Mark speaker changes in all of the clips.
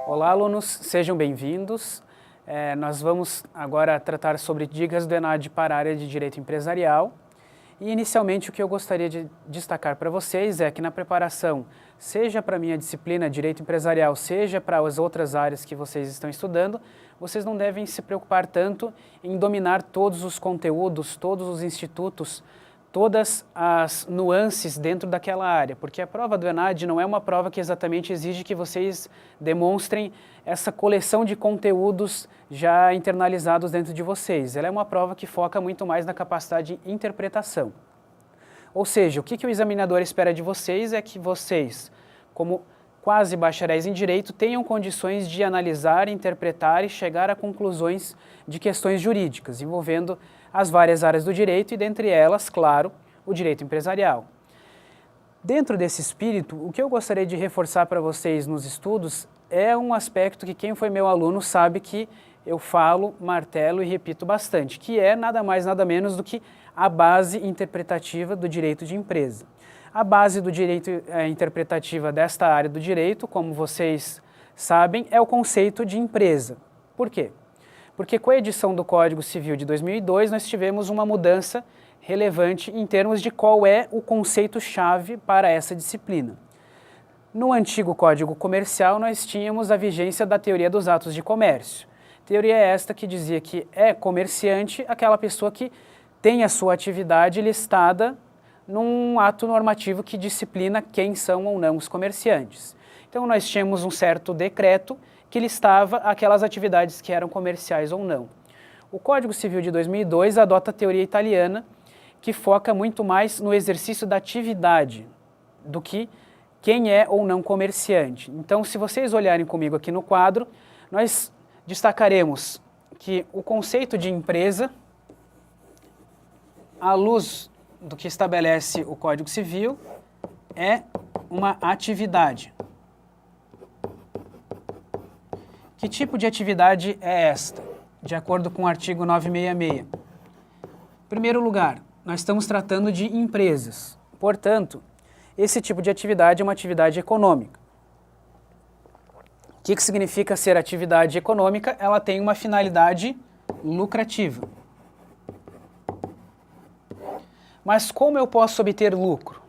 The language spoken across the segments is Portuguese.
Speaker 1: Olá, alunos, sejam bem-vindos. Nós vamos agora tratar sobre dicas do ENAD para a área de Direito Empresarial. E, inicialmente, o que eu gostaria de destacar para vocês é que na preparação, seja para a minha disciplina Direito Empresarial, seja para as outras áreas que vocês estão estudando, vocês não devem se preocupar tanto em dominar todos os conteúdos, todos os institutos, todas as nuances dentro daquela área, porque a prova do ENAD não é uma prova que exatamente exige que vocês demonstrem essa coleção de conteúdos já internalizados dentro de vocês. Ela é uma prova que foca muito mais na capacidade de interpretação. Ou seja, o que o examinador espera de vocês é que vocês, como quase bacharéis em Direito, tenham condições de analisar, interpretar e chegar a conclusões de questões jurídicas, envolvendo as várias áreas do direito e, dentre elas, claro, o direito empresarial. Dentro desse espírito, o que eu gostaria de reforçar para vocês nos estudos é um aspecto que quem foi meu aluno sabe que eu falo, martelo e repito bastante, que é nada mais nada menos do que a base interpretativa do direito de empresa. A base do direito interpretativa desta área do direito, como vocês sabem, é o conceito de empresa. Por quê? Porque com a edição do Código Civil de 2002, nós tivemos uma mudança relevante em termos de qual é o conceito-chave para essa disciplina. No antigo Código Comercial, nós tínhamos a vigência da teoria dos atos de comércio. Teoria esta que dizia que é comerciante aquela pessoa que tem a sua atividade listada num ato normativo que disciplina quem são ou não os comerciantes. Então, nós tínhamos um certo decreto que listava aquelas atividades que eram comerciais ou não. O Código Civil de 2002 adota a teoria italiana, que foca muito mais no exercício da atividade do que quem é ou não comerciante. Então, se vocês olharem comigo aqui no quadro, nós destacaremos que o conceito de empresa, à luz do que estabelece o Código Civil, é uma atividade. Que tipo de atividade é esta, de acordo com o artigo 966? Em primeiro lugar, nós estamos tratando de empresas. Portanto, esse tipo de atividade é uma atividade econômica. O que significa ser atividade econômica? Ela tem uma finalidade lucrativa. Mas como eu posso obter lucro?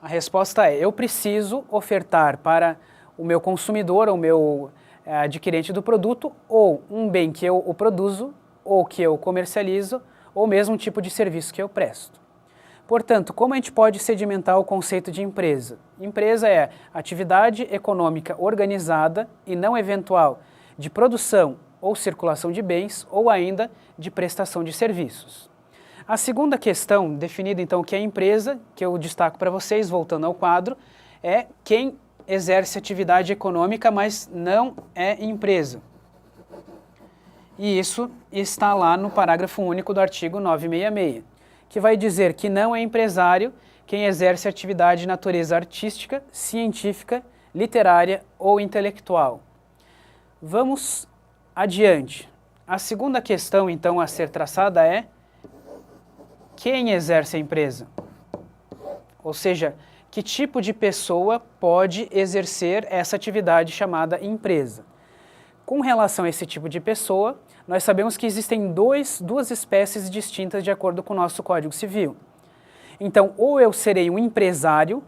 Speaker 1: A resposta é: eu preciso ofertar para o meu consumidor, o meu adquirente do produto, ou um bem que eu produzo, ou que eu comercializo, ou mesmo um tipo de serviço que eu presto. Portanto, como a gente pode sedimentar o conceito de empresa? Empresa é atividade econômica organizada e não eventual de produção ou circulação de bens, ou ainda de prestação de serviços. A segunda questão, definida então o que é empresa, que eu destaco para vocês, voltando ao quadro, é quem exerce atividade econômica, mas não é empresa. E isso está lá no parágrafo único do artigo 966, que vai dizer que não é empresário quem exerce atividade de natureza artística, científica, literária ou intelectual. Vamos adiante. A segunda questão, então, a ser traçada é: quem exerce a empresa? Ou seja, que tipo de pessoa pode exercer essa atividade chamada empresa? Com relação a esse tipo de pessoa, nós sabemos que existem duas espécies distintas de acordo com o nosso Código Civil. Então, ou eu serei um empresário,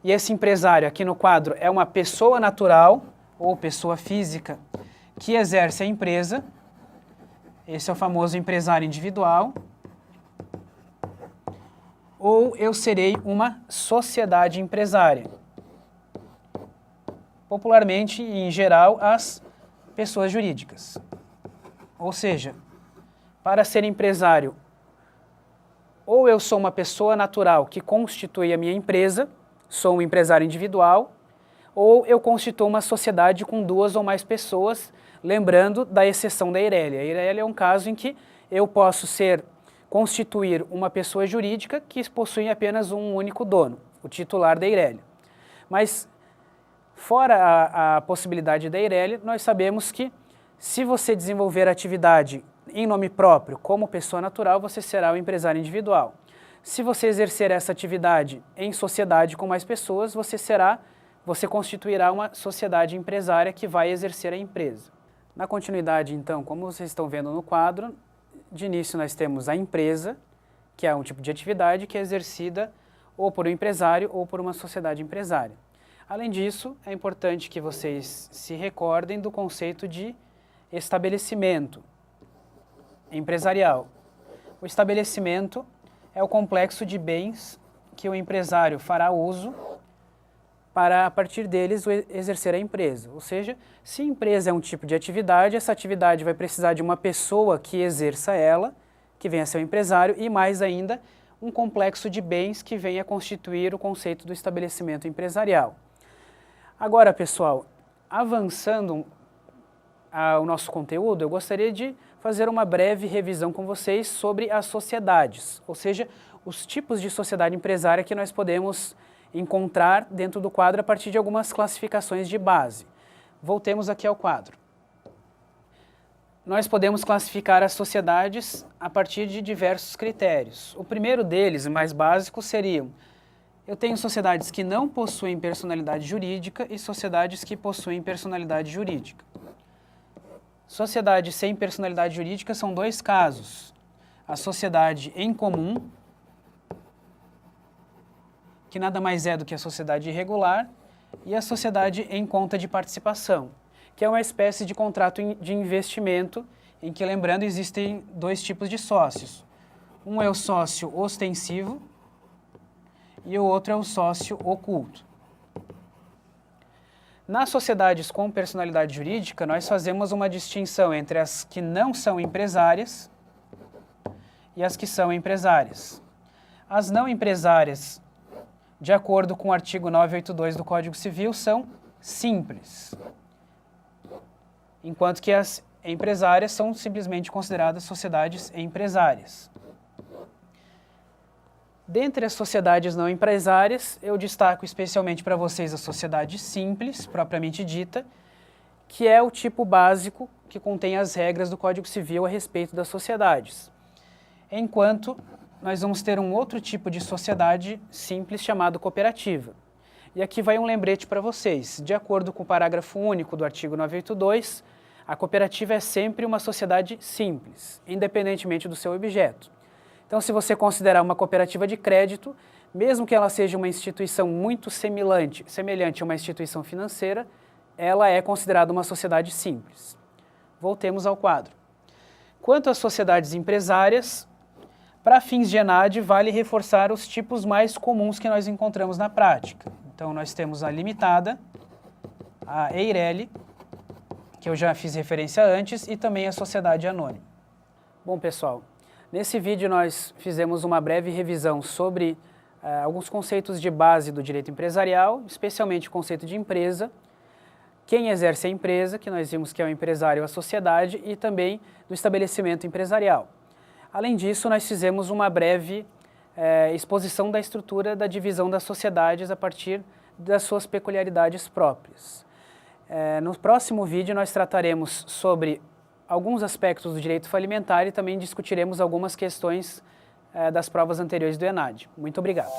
Speaker 1: e esse empresário aqui no quadro é uma pessoa natural ou pessoa física que exerce a empresa. Esse é o famoso empresário individual. Ou eu serei uma sociedade empresária. Popularmente e em geral, as pessoas jurídicas. Ou seja, para ser empresário, ou eu sou uma pessoa natural que constitui a minha empresa, sou um empresário individual, ou eu constituo uma sociedade com duas ou mais pessoas, lembrando da exceção da Eirélia. A Eirélia é um caso em que eu posso constituir uma pessoa jurídica que possui apenas um único dono, o titular da Eirélia. Mas, fora a possibilidade da Eirélia, nós sabemos que, se você desenvolver atividade em nome próprio, como pessoa natural, você será um empresário individual. Se você exercer essa atividade em sociedade com mais pessoas, você será você constituirá uma sociedade empresária que vai exercer a empresa. Na continuidade, então, como vocês estão vendo no quadro, de início nós temos a empresa, que é um tipo de atividade que é exercida ou por um empresário ou por uma sociedade empresária. Além disso, é importante que vocês se recordem do conceito de estabelecimento empresarial. O estabelecimento é o complexo de bens que o empresário fará uso para, a partir deles, exercer a empresa. Ou seja, se a empresa é um tipo de atividade, essa atividade vai precisar de uma pessoa que exerça ela, que venha a ser o empresário, e mais ainda, um complexo de bens que venha a constituir o conceito do estabelecimento empresarial. Agora, pessoal, avançando ao nosso conteúdo, eu gostaria de fazer uma breve revisão com vocês sobre as sociedades, ou seja, os tipos de sociedade empresária que nós podemos encontrar dentro do quadro a partir de algumas classificações de base. Voltemos aqui ao quadro. Nós podemos classificar as sociedades a partir de diversos critérios. O primeiro deles, mais básico, seriam: eu tenho sociedades que não possuem personalidade jurídica e sociedades que possuem personalidade jurídica. Sociedade sem personalidade jurídica são dois casos: a sociedade em comum, que nada mais é do que a sociedade irregular, e a sociedade em conta de participação, que é uma espécie de contrato de investimento em que, lembrando, existem dois tipos de sócios. Um é o sócio ostensivo e o outro é o sócio oculto. Nas sociedades com personalidade jurídica, nós fazemos uma distinção entre as que não são empresárias e as que são empresárias. As não empresárias, de acordo com o artigo 982 do Código Civil, são simples, enquanto que as empresárias são simplesmente consideradas sociedades empresárias. Dentre as sociedades não empresárias, eu destaco especialmente para vocês a sociedade simples, propriamente dita, que é o tipo básico que contém as regras do Código Civil a respeito das sociedades. Enquanto nós vamos ter um outro tipo de sociedade simples chamado cooperativa. E aqui vai um lembrete para vocês. De acordo com o parágrafo único do artigo 982, a cooperativa é sempre uma sociedade simples, independentemente do seu objeto. Então, se você considerar uma cooperativa de crédito, mesmo que ela seja uma instituição muito semelhante a uma instituição financeira, ela é considerada uma sociedade simples. Voltemos ao quadro. Quanto às sociedades empresárias, para fins de ENAD, vale reforçar os tipos mais comuns que nós encontramos na prática. Então, nós temos a limitada, a EIRELI, que eu já fiz referência antes, e também a sociedade anônima. Bom, pessoal, nesse vídeo nós fizemos uma breve revisão sobre alguns conceitos de base do direito empresarial, especialmente o conceito de empresa, quem exerce a empresa, que nós vimos que é o empresário ou a sociedade, e também do estabelecimento empresarial. Além disso, nós fizemos uma breve exposição da estrutura da divisão das sociedades a partir das suas peculiaridades próprias. No próximo vídeo, nós trataremos sobre alguns aspectos do direito falimentar e também discutiremos algumas questões das provas anteriores do ENAD. Muito obrigado.